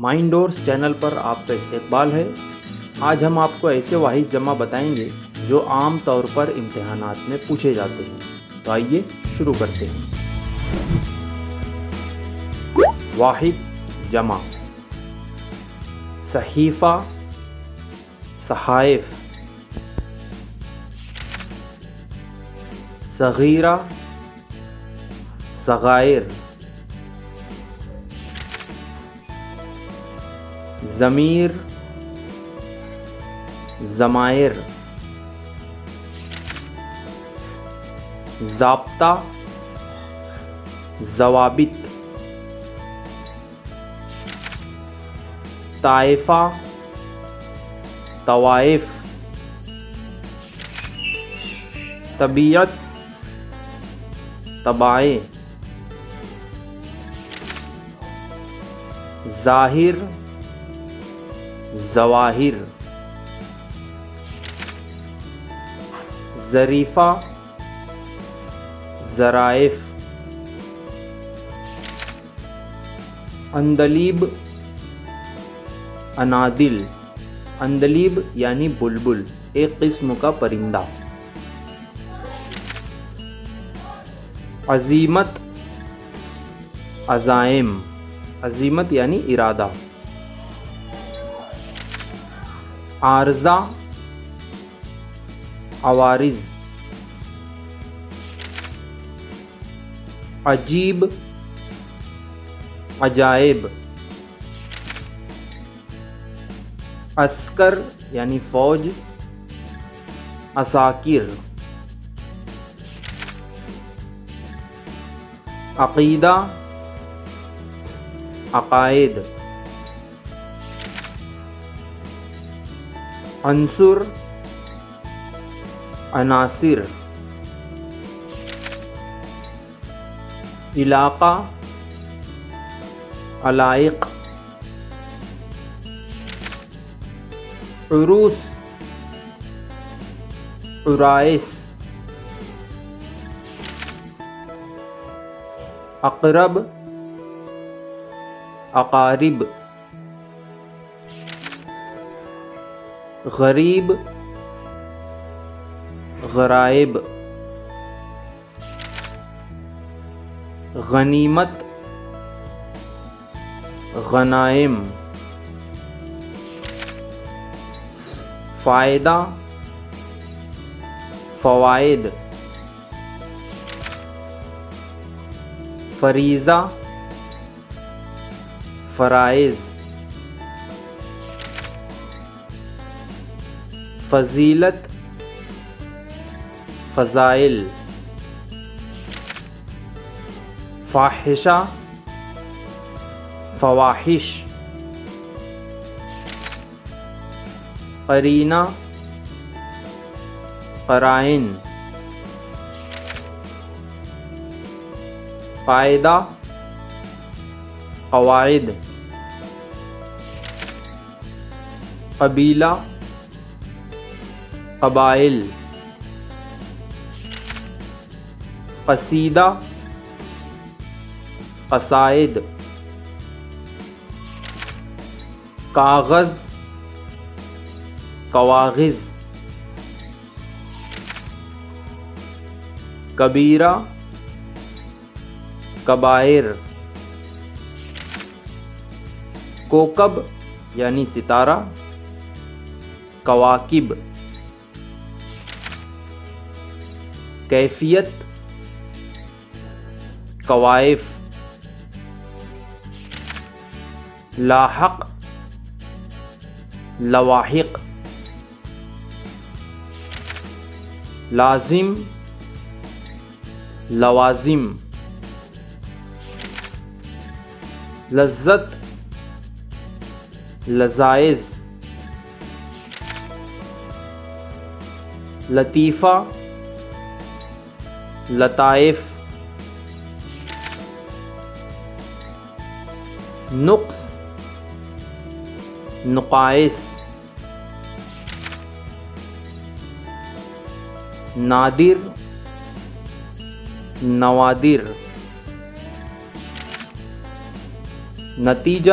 Mind doors channel پر آپ کا استقبال ہے۔ آج ہم آپ کو ایسے واحد جمع بتائیں گے جو عام طور پر امتحانات میں پوچھے جاتے ہیں۔ تو آئیے شروع کرتے ہیں۔ واحد جمع: صحیفہ، صحائف، صغیرہ، صغائر، ضمیر، ضمائر، ضابطہ، ضوابط، طائفہ، طوائف، طبیعت، طبائع، ظاہر، ظواہر، ظریفہ، ظرائف، عندلیب، انادل۔ عندلیب یعنی بلبل، ایک قسم کا پرندہ۔ عزیمت، عزائم، عزیمت یعنی ارادہ۔ عارضہ، عوارض۔ عجیب، عجائب۔ عسکر یعنی فوج، عساکر۔ عقیدہ، عقائد۔ عنصر، عناصر۔ علاقہ، علائق۔ عروس، عرائس۔ اقرب، اقارب۔ غریب، غرائب۔ غنیمت، غنائم۔ فائدہ، فوائد۔ فریضہ، فرائض۔ فضیلت، فضائل۔ فاحشہ، فواحش۔ قرینہ، قرائن۔ قاعدہ، قواعد۔ قبیلہ، قبائل۔ قصیدہ، قصائد۔ کاغذ، کواغذ۔ کبیرہ، کبائر۔ کوکب یعنی ستارہ، کواکب۔ کیفیت، کوائف۔ لاحق، لواحق۔ لازم، لوازم۔ لذت، لذائذ۔ لطیفہ، لطائف۔ نقص، نقائص۔ نادر، نوادر۔ نتیجہ،